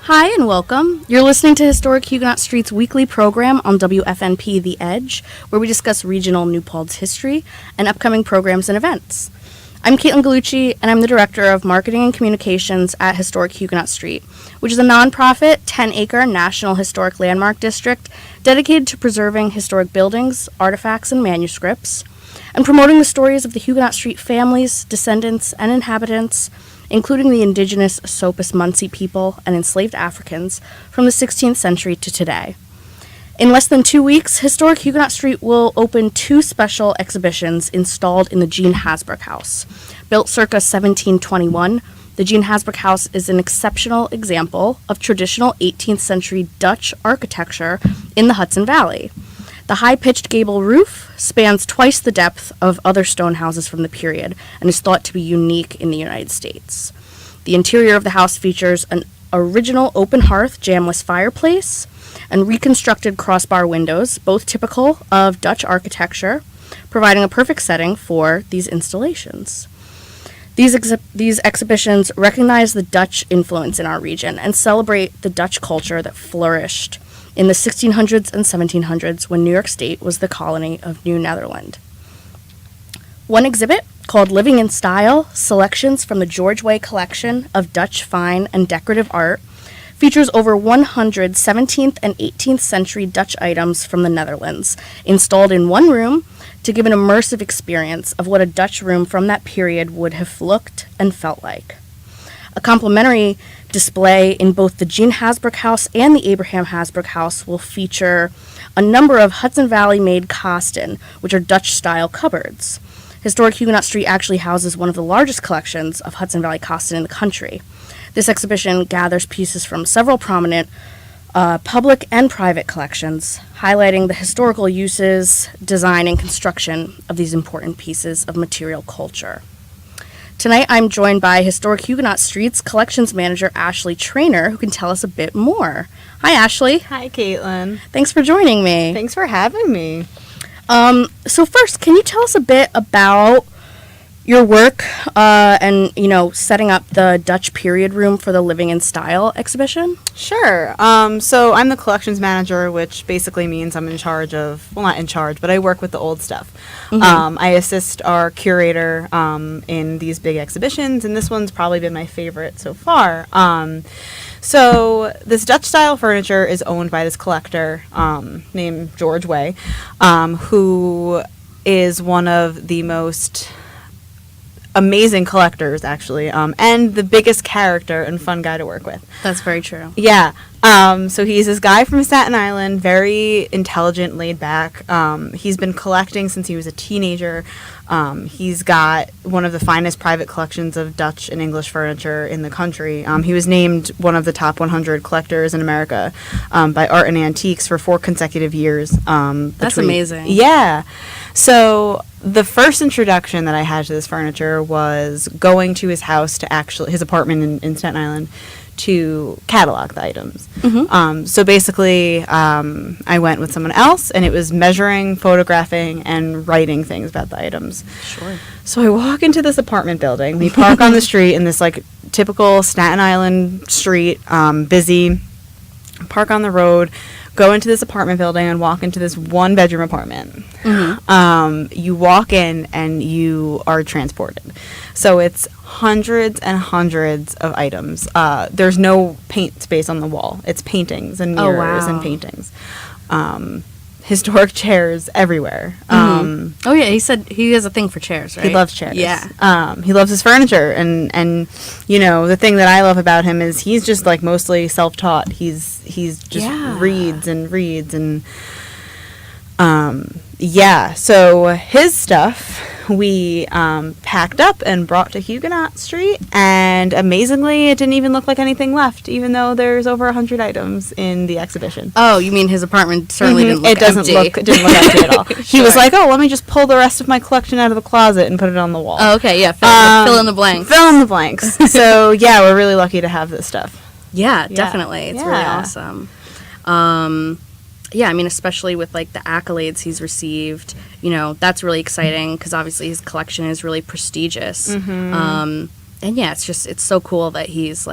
Hi and welcome. You're listening to Historic Huguenot Street's weekly program on WFNP The Edge, where we discuss regional New Paltz history and upcoming programs and events. I'm Kaitlin Gallucci, and I'm the Director of Marketing and Communications at Historic Huguenot Street, which is a nonprofit 10-acre National Historic Landmark District dedicated to preserving historic buildings, artifacts, and manuscripts, and promoting the stories of the Huguenot Street families, descendants, and inhabitants, including the indigenous Sopus Munsee people and enslaved Africans from the 16th century to today. In less than 2 weeks, Historic Huguenot Street will open 2 special exhibitions installed in the Jean Hasbrouck House. Built circa 1721, the Jean Hasbrouck House is an exceptional example of traditional 18th century Dutch architecture in the Hudson Valley. The high-pitched gable roof spans twice the depth of other stone houses from the period and is thought to be unique in the United States. The interior of the house features an original open hearth jambless fireplace and reconstructed crossbar windows, both typical of Dutch architecture, providing a perfect setting for these installations. These exhibitions recognize the Dutch influence in our region and celebrate the Dutch culture that flourished in the 1600s and 1700s when New York State was the colony of New Netherland. One exhibit, called Living in Style, Selections from the George Way Collection of Dutch Fine and Decorative Art, features over 100 17th and 18th century Dutch items from the Netherlands, installed in one room to give an immersive experience of what a Dutch room from that period would have looked and felt like. A complimentary display in both the Jean Hasbrouck House and the Abraham Hasbrouck House will feature a number of Hudson Valley-made kasten, which are Dutch-style cupboards. Historic Huguenot Street actually houses one of the largest collections of Hudson Valley kasten in the country. This exhibition gathers pieces from several prominent public and private collections, highlighting the historical uses, design, and construction of these important pieces of material culture. Tonight, I'm joined by Historic Huguenot Street's Collections Manager Ashley Trainor, who can tell us a bit more. Hi, Ashley. Hi, Kaitlin. Thanks for joining me. Thanks for having me. So first, can you tell us a bit about your work and, setting up the Dutch period room for the Living in Style exhibition? Sure. So I'm the Collections Manager, which basically means I'm in charge of, well, not in charge, but I work with the old stuff. Mm-hmm. I assist our curator in these big exhibitions, and this one's probably been my favorite so far. So this Dutch-style furniture is owned by this collector named George Way, who is one of the most amazing collectors, actually, and the biggest character and fun guy to work with. That's very true. Yeah. So he's this guy from Staten Island, very intelligent, laid back. He's been collecting since he was a teenager. He's got one of the finest private collections of Dutch and English furniture in the country. He was named one of the top 100 collectors in America by Art and Antiques for 4 consecutive years. That's amazing. Yeah. So the first introduction that I had to this furniture was going to his house his apartment in Staten Island, to catalog the items. Mm-hmm. So basically, I went with someone else, and it was measuring, photographing, and writing things about the items. Sure. So I walk into this apartment building. We park on the street in this typical Staten Island street, busy. Park on the road, go into this apartment building, and walk into this 1-bedroom apartment. Mm-hmm. You walk in, and you are transported. So it's hundreds and hundreds of items. There's no paint space on the wall. It's paintings and mirrors and paintings. Historic chairs everywhere. Mm-hmm. Oh yeah, he said he has a thing for chairs, right? He loves chairs. Yeah. He loves his furniture, and the thing that I love about him is he's just mostly self-taught. He's just reads and so his stuff we packed up and brought to Huguenot Street, and amazingly, it didn't even look like anything left, even though there's over 100 items in the exhibition. Oh, you mean his apartment certainly didn't look empty. It didn't look empty at all. Sure. He was like, let me just pull the rest of my collection out of the closet and put it on the wall. Oh, okay, yeah, fill in the blanks. Fill in the blanks. So, yeah, we're really lucky to have this stuff. Yeah, definitely. It's really awesome. Yeah, I mean, especially with, the accolades he's received, that's really exciting because obviously his collection is really prestigious. Mm-hmm. And, yeah, it's so cool that he's,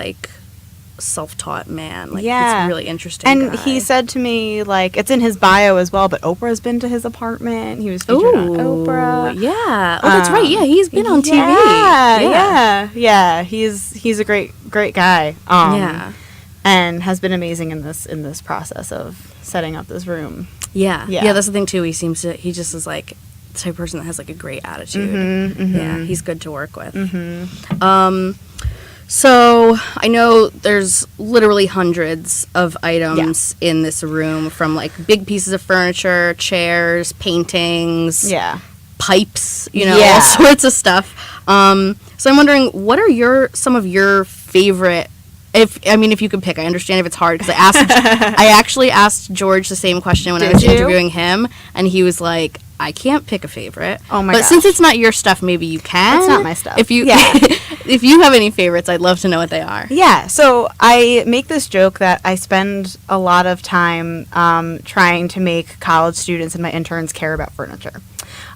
self-taught man. Like, Yeah. it's really interesting. And guy. he said to me, like, it's in his bio as well, but Oprah's been to his apartment. He was featured on Oprah. Yeah. Oh, that's right. Yeah, he's been on TV. Yeah. He's a great guy. Yeah. And has been amazing in this process of setting up this room. Yeah. Yeah. Yeah, that's the thing, too. He just is, like, the type of person that has, like, a great attitude. Yeah, he's good to work with. So I know there's literally hundreds of items in this room, from, like, big pieces of furniture, chairs, paintings, pipes, all sorts of stuff. So I'm wondering, what are some of your favorite, if you could pick. I understand if it's hard, because I actually asked George the same question when I was interviewing him, and he was like, I can't pick a favorite. Oh my But gosh. since it's not your stuff, maybe you can. It's not my stuff. If you if you have any favorites, I'd love to know what they are. Yeah, so I make this joke that I spend a lot of time trying to make college students and my interns care about furniture.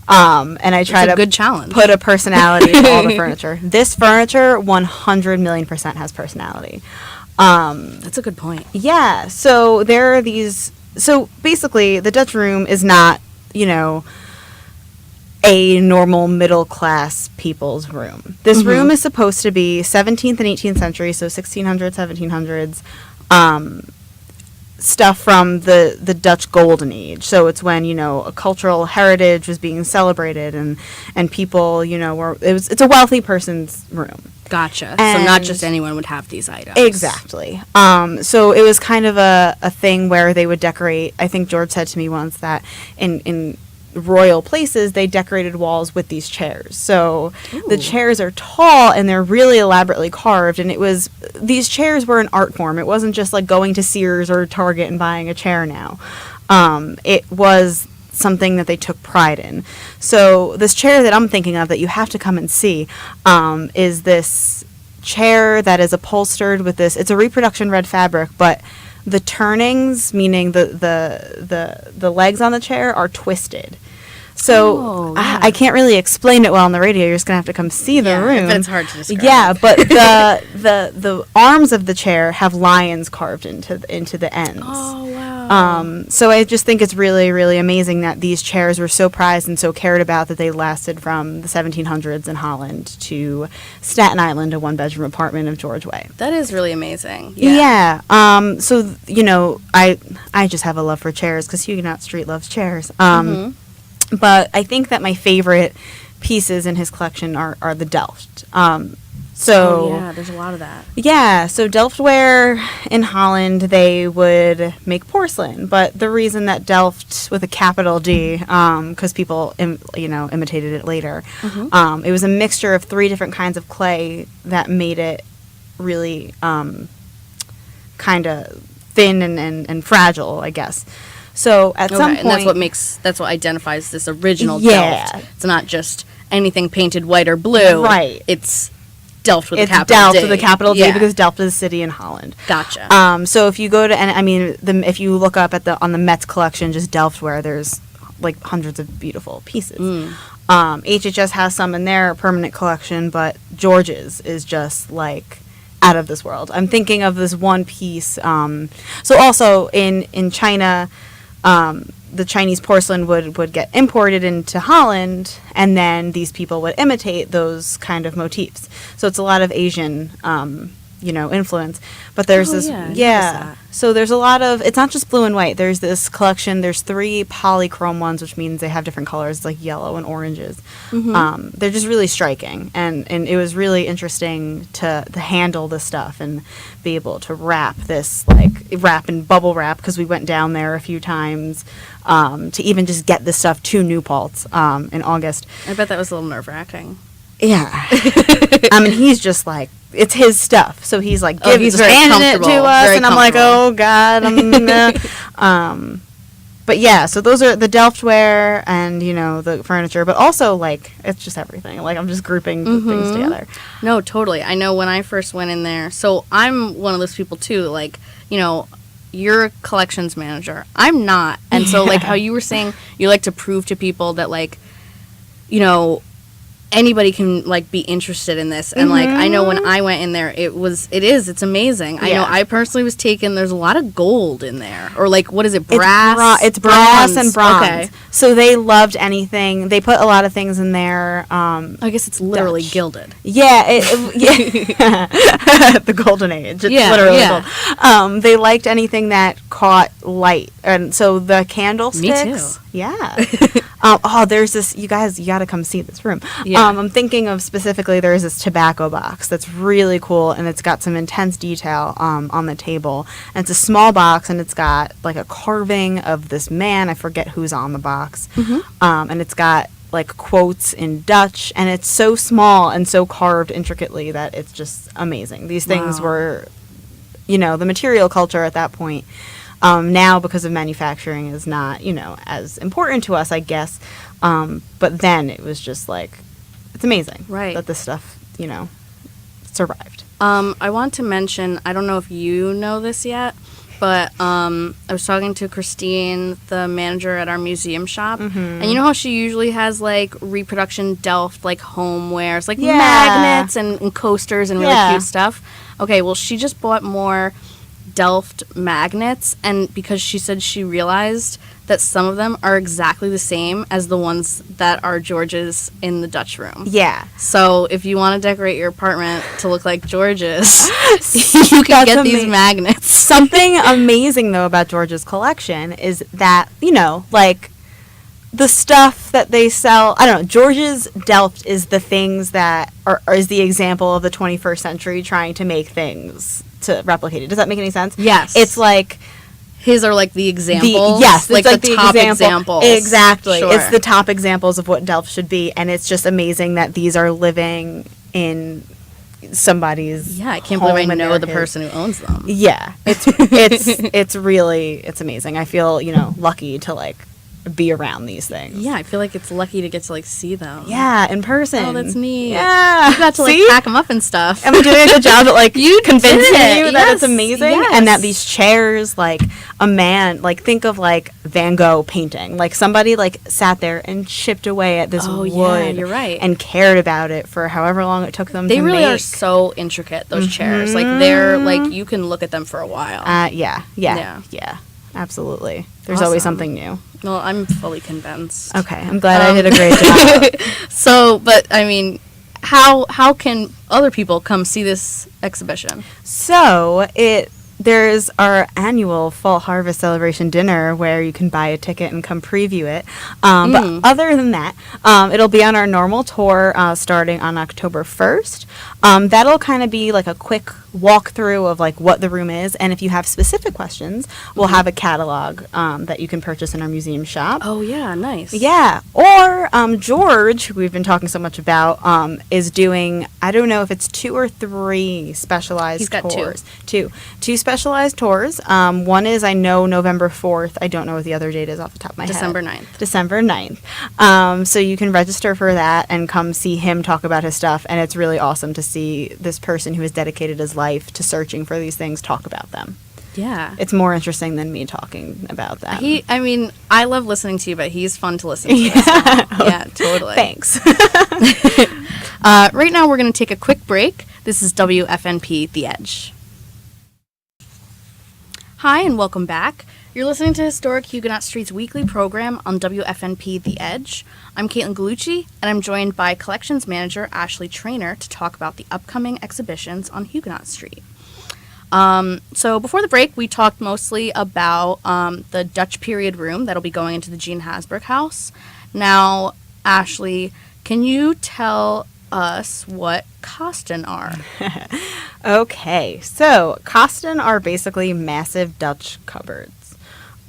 And I try It's a to good challenge. put a personality to all the furniture. This furniture 100 million% has personality. That's a good point. Yeah, so there are these. So basically, the Dutch room is not, a normal middle class people's room. This room is supposed to be 17th and 18th century, so 1600s, 1700s, stuff from the Dutch Golden Age. So it's when, a cultural heritage was being celebrated, and people, it's a wealthy person's room. Gotcha. So And- not just anyone would have these items. Exactly. So it was kind of a thing where they would decorate. I think George said to me once that in royal places, they decorated walls with these chairs. So the chairs are tall and they're really elaborately carved. And these chairs were an art form. It wasn't just like going to Sears or Target and buying a chair now. It was something that they took pride in. So this chair that I'm thinking of that you have to come and see is this chair that is upholstered with this. It's a reproduction red fabric, but the turnings, meaning the legs on the chair, are twisted. So I can't really explain it well on the radio. You're just gonna have to come see the room. But it's hard to describe. Yeah, but the arms of the chair have lions carved into the ends. Oh, wow. So I just think it's really, really amazing that these chairs were so prized and so cared about that they lasted from the 1700s in Holland to Staten Island, a one-bedroom apartment of George Way. That is really amazing. Yeah. So, I just have a love for chairs because Huguenot Street loves chairs. But I think that my favorite pieces in his collection are the Delft. There's a lot of that. Yeah, so Delftware in Holland, they would make porcelain, but the reason that Delft with a capital D, because people imitated it later, it was a mixture of 3 different kinds of clay that made it really kind of thin and fragile, I guess. So at some point, and that's what identifies this original Delft. It's not just anything painted white or blue. Right. It's Delft with a it's capital Delft D. with a capital D Yeah. because Delft is a city in Holland. Gotcha. So if you go to, if you look up on the Met's collection, just Delftware, there's like hundreds of beautiful pieces. HHS has some in their permanent collection, but George's is just like out of this world. I'm thinking of this one piece. So also in China, the Chinese porcelain would get imported into Holland, and then these people would imitate those kind of motifs. So it's a lot of Asian, influence. But there's I noticed that. So there's a lot of, it's not just blue and white. There's this collection, there's 3 polychrome ones, which means they have different colors, like yellow and oranges. They're just really striking. And it was really interesting to handle this stuff and be able to wrap in bubble wrap, because we went down there a few times, to even just get this stuff to New Paltz in August. I bet that was a little nerve-wracking. Yeah. He's just like, it's his stuff. So he's like, he's very handing it to comfortable, us. very And I'm like, comfortable. oh, God. But yeah, so those are the Delftware and, the furniture. But also, like, it's just everything. Like, I'm just grouping things together. No, totally. I know when I first went in there. So I'm one of those people, too. Like, you're a collections manager. I'm not. And so, like, how you were saying, you like to prove to people that, like, anybody can like be interested in this, and like I know when I went in there, it's amazing. I know I personally was taken. There's a lot of gold in there, or like what is it, brass? It's brass and bronze. Okay. So they loved anything. They put a lot of things in there. I guess it's literally Dutch. gilded. Yeah, the golden age. It's literally gold. They liked anything that caught light, and so the candlesticks. Me too. Yeah. There's this. You guys, you got to come see this room. Yeah. I'm thinking of specifically. There's this tobacco box that's really cool, and it's got some intense detail on the table. And it's a small box, and it's got like a carving of this man. I forget who's on the box. And it's got like quotes in Dutch, and it's so small and so carved intricately that it's just amazing. These things were, the material culture at that point. Now, because of manufacturing, is not, as important to us, I guess. But then it was just like, it's amazing that this stuff, survived. I want to mention, I don't know if you know this yet, but I was talking to Christine, the manager at our museum shop, and you know how she usually has like reproduction Delft like homewares, like magnets and coasters and really cute stuff. Okay, well, she just bought more Delft magnets, and because she said she realized that some of them are exactly the same as the ones that are George's in the Dutch room. Yeah. So if you want to decorate your apartment to look like George's, you can get these magnets. Something amazing, though, about George's collection is that, like, the stuff that they sell, I don't know, George's Delft is the things that is the example of the 21st century trying to make things to replicate it. Does that make any sense? Yes. It's like... His are like the examples. Yes, like the top examples. Exactly. Sure. It's the top examples of what Delft should be, and it's just amazing that these are living in somebody's I can't believe I know the person who owns them. Yeah. It's amazing. I feel, lucky to like be around these things. Yeah, I feel like it's lucky to get to like see them. Yeah, in person. Oh, that's neat. Yeah. You got to like pack them up and stuff. Am I doing a good job at like convincing you that it's amazing? Yes. And that these chairs, like a man, like think of like Van Gogh painting. Like somebody like sat there and chipped away at this wood. Yeah, you're right. And cared about it for however long it took them to make. They really are so intricate, those chairs. Like they're like, you can look at them for a while. Yeah. Absolutely. There's always something new. Well, I'm fully convinced. Okay, I'm glad I did a great job. So, but I mean, how can other people come see this exhibition? So there's our annual Fall Harvest Celebration dinner where you can buy a ticket and come preview it. But other than that, it'll be on our normal tour starting on October 1st. That'll kind of be like a quick walkthrough of like what the room is, and if you have specific questions, we'll have a catalog that you can purchase in our museum shop. Oh yeah, nice. Yeah, or George, who we've been talking so much about, is doing, I don't know if it's 2 or 3 specialized He's got tours. Two specialized tours. One is, I know, November 4th. I don't know what the other date is off the top of my head. December 9th. December 9th. So you can register for that and come see him talk about his stuff, and it's really awesome to see this person who has dedicated his life to searching for these things talk about them. Yeah. It's more interesting than me talking about them. I love listening to you, but he's fun to listen to. Yeah, totally. Thanks. Right now we're going to take a quick break. This is WFNP The Edge. Hi, and welcome back. You're listening to Historic Huguenot Street's weekly program on WFNP The Edge. I'm Kaitlin Gallucci, and I'm joined by Collections Manager Ashley Trainor to talk about the upcoming exhibitions on Huguenot Street. So before the break, we talked mostly about the Dutch period room that'll be going into the Jean Hasbrouck House. Now, Ashley, can you tell us what kasten are? Okay, so kasten are basically massive Dutch cupboards.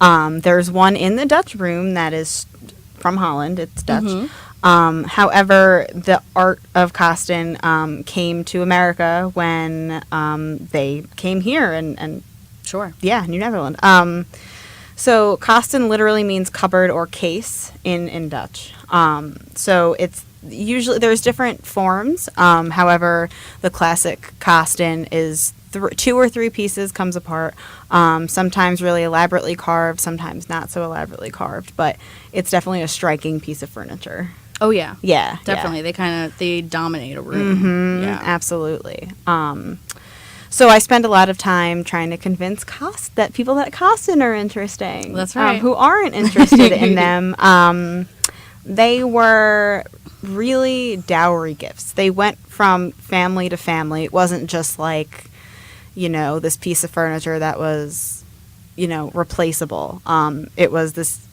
There's one in the Dutch room that is from Holland. It's Dutch. However, the art of kasten came to America when they came here and Sure. Yeah, New Netherlands. So kasten literally means cupboard or case in Dutch. So it's usually there's different forms. However, the classic kasten is 2 or 3 pieces comes apart. Sometimes really elaborately carved, sometimes not so elaborately carved, but it's definitely a striking piece of furniture. Oh, yeah. Yeah. Definitely. They dominate a room. Yeah. Absolutely. So I spend a lot of time trying to convince people that Costin are interesting. That's right. Who aren't interested in them. They were really dowry gifts. They went from family to family. It wasn't just like, this piece of furniture that was, replaceable. It was this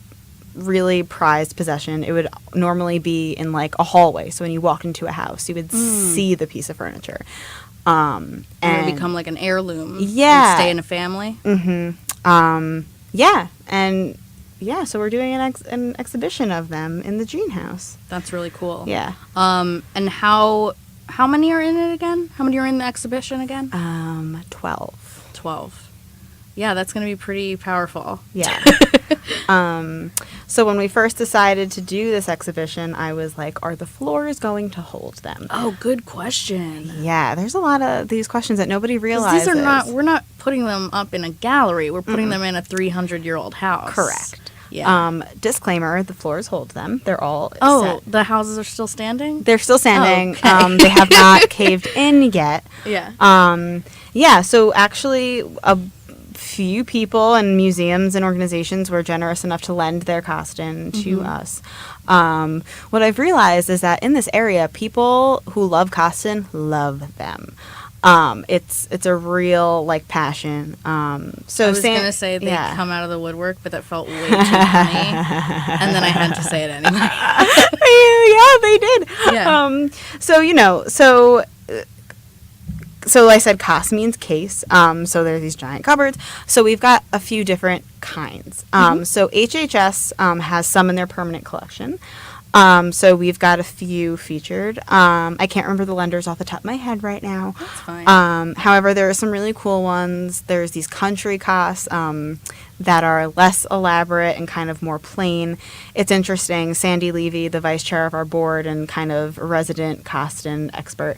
really prized possession. It would normally be in like a hallway. So when you walked into a house, you would see the piece of furniture. And it would become like an heirloom. Yeah. And stay in a family. Yeah. And so we're doing an exhibition of them in the Jean House. That's really cool. Yeah. And how many are in it again? How many are in the exhibition again? 12. 12. Yeah, that's going to be pretty powerful. Yeah. So when we first decided to do this exhibition, I was like, are the floors going to hold them? Oh, good question. Yeah, there's a lot of these questions that nobody realizes. We're not putting them up in a gallery. We're putting them in a 300-year-old house. Correct. Yeah. Disclaimer, the floors hold them. They're all Oh, set. the houses are still standing? They're still standing. Oh, okay. They have not caved in yet. Yeah. So actually a few people and museums and organizations were generous enough to lend their Costin to us. What I've realized is that in this area, people who love Costin love them. It's a real like passion. So I was gonna say they come out of the woodwork, but that felt way too funny, and then I had to say it anyway. Yeah, they did. Yeah. So I said cos means case. So there's these giant cupboards. So we've got a few different kinds. So HHS has some in their permanent collection. So we've got a few featured. I can't remember the lenders off the top of my head right now. That's fine. However, there are some really cool ones. There's these country costs that are less elaborate and kind of more plain. It's interesting. Sandy Levy, the vice chair of our board and kind of resident Costin expert,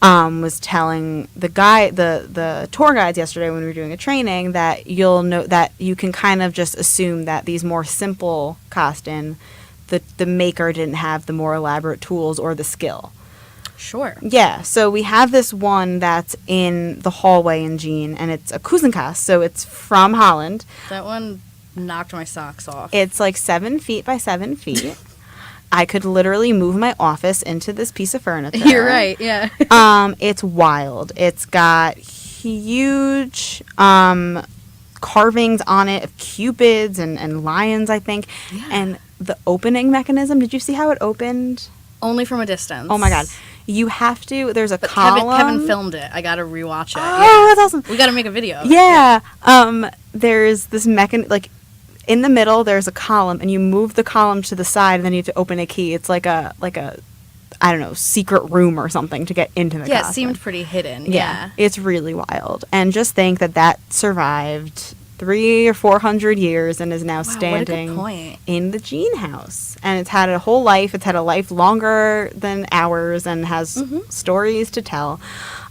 was telling the tour guides yesterday when we were doing a training that you'll know that you can kind of just assume that these more simple Costin, the maker didn't have the more elaborate tools or the skill. Sure. Yeah, so we have this one that's in the hallway in Jean, and it's a Kuzenkast, so it's from Holland. That one knocked my socks off. It's like 7 feet by 7 feet. I could literally move my office into this piece of furniture. You're right, yeah. It's wild. It's got huge carvings on it of cupids and lions, I think. Yeah. And the opening mechanism, did you see how it opened? Only from a distance. Oh my God. You have to, there's a column. Kevin filmed it. I got to rewatch it. Oh, that's awesome. We got to make a video. Yeah. There's this like in the middle, there's a column and you move the column to the side and then you have to open a key. It's like a I don't know, secret room or something to get into the Yeah, it seemed pretty hidden. Yeah. It's really wild. And just think that survived 300 or 400 years and is now standing in the Jean House. And it's had a whole life. It's had a life longer than ours and has stories to tell.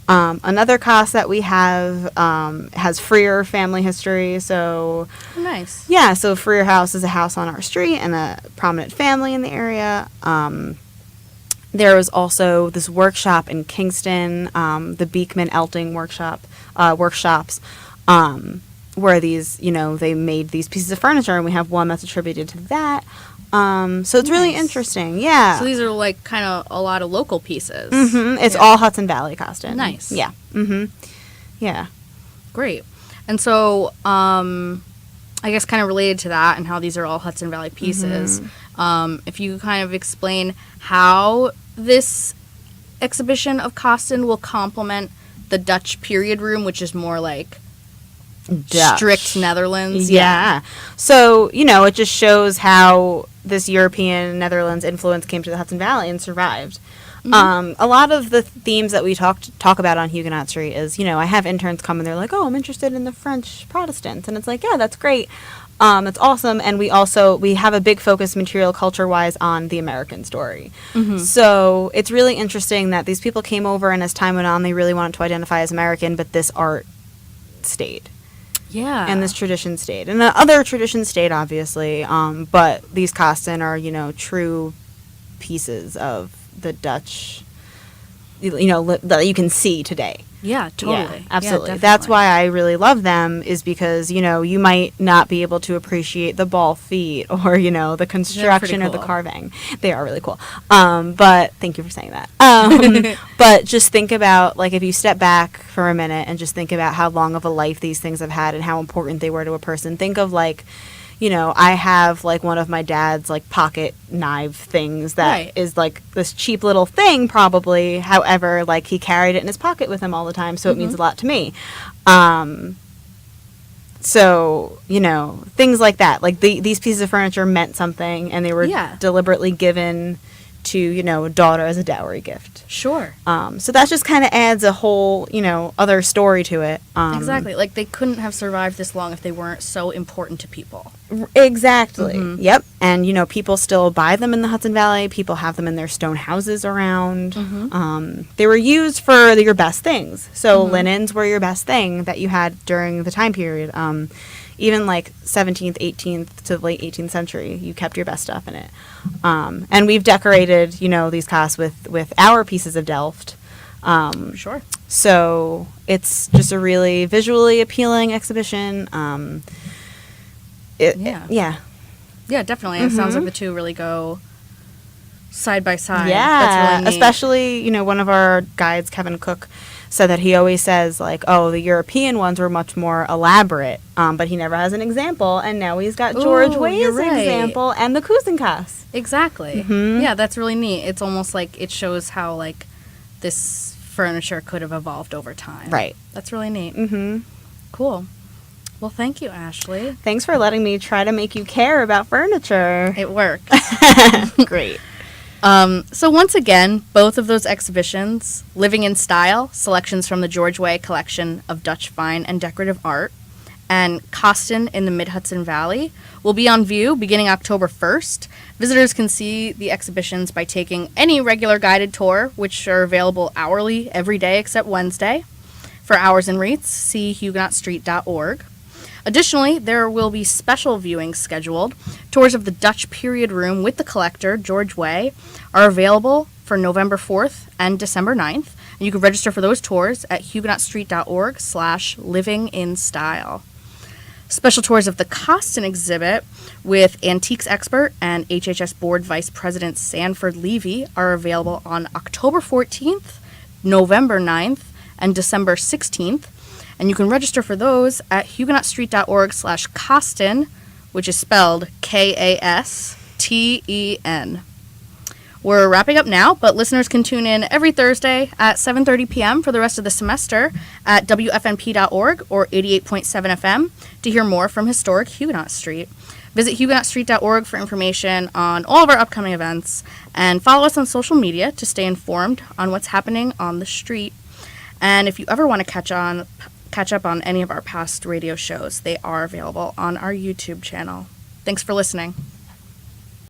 Another cost that we have has Freer family history. So nice. Yeah, so Freer House is a house on our street and a prominent family in the area. There was also this workshop in Kingston, the Beekman Elting workshops, where these, they made these pieces of furniture, and we have one that's attributed to that. So it's really interesting. Yeah. So these are like kind of a lot of local pieces. It's all Hudson Valley Costin. Nice. Yeah. Yeah. Great. And so, I guess kind of related to that and how these are all Hudson Valley pieces, if you kind of explain how this exhibition of Costin will complement the Dutch period room, which is more like strict Netherlands. Yeah. So, it just shows how this European Netherlands influence came to the Hudson Valley and survived. A lot of the themes that we talk about on Huguenot Street is, I have interns come and they're like, oh, I'm interested in the French Protestants. And it's like, yeah, that's great. That's awesome. And we have a big focus material culture-wise on the American story. So it's really interesting that these people came over, and as time went on, they really wanted to identify as American, but this art stayed. Yeah. And this tradition stayed. And the other traditions stayed, obviously. But these Costin are, true pieces of the Dutch, that you can see today. Yeah, totally. Yeah, absolutely. Yeah, That's definitely. why I really love them, is because, you might not be able to appreciate the ball feet or, the construction or the cool. carving. They are really cool. But thank you for saying that. But just think about, like, if you step back for a minute and just think about how long of a life these things have had and how important they were to a person. Think of, like, I have, like, one of my dad's, like, pocket knife things that is, like, this cheap little thing, probably. However, like, he carried it in his pocket with him all the time, so it means a lot to me. So, things like that. Like, these pieces of furniture meant something, and they were deliberately given to, a daughter as a dowry gift. Sure. So that just kind of adds a whole, other story to it. Exactly. Like, they couldn't have survived this long if they weren't so important to people. Exactly. Yep. And, people still buy them in the Hudson Valley. People have them in their stone houses around. They were used for your best things. So linens were your best thing that you had during the time period. Even like 17th, 18th to the late 18th century, you kept your best stuff in it. And we've decorated, these casts with our pieces of Delft. Sure. So it's just a really visually appealing exhibition. Yeah, definitely. It sounds like the two really go side by side. Yeah, that's really neat. Especially, one of our guides, Kevin Cook, said that he always says, like, oh, the European ones were much more elaborate, but he never has an example, and now he's got George Way's example and the Kuzenkas. Exactly. Yeah, that's really neat. It's almost like it shows how, like, this furniture could have evolved over time. Right. That's really neat. Cool. Well, thank you, Ashley. Thanks for letting me try to make you care about furniture. It worked. Great. So once again, both of those exhibitions, Living in Style, selections from the George Way collection of Dutch fine and decorative art, and Kosten in the Mid-Hudson Valley, will be on view beginning October 1st. Visitors can see the exhibitions by taking any regular guided tour, which are available hourly every day except Wednesday. For hours and rates, see huguenotstreet.org. Additionally, there will be special viewings scheduled. Tours of the Dutch Period Room with the collector, George Way, are available for November 4th and December 9th. And you can register for those tours at huguenotstreet.org/livinginstyle. Special tours of the Kosten exhibit with antiques expert and HHS Board Vice President Sanford Levy are available on October 14th, November 9th, and December 16th. And you can register for those at huguenotstreet.org/Kosten, which is spelled Kasten. We're wrapping up now, but listeners can tune in every Thursday at 7:30 p.m. for the rest of the semester at WFNP.org or 88.7 FM to hear more from Historic Huguenot Street. Visit huguenotstreet.org for information on all of our upcoming events, and follow us on social media to stay informed on what's happening on the street. And if you ever want to catch up on any of our past radio shows, they are available on our YouTube channel. Thanks for listening.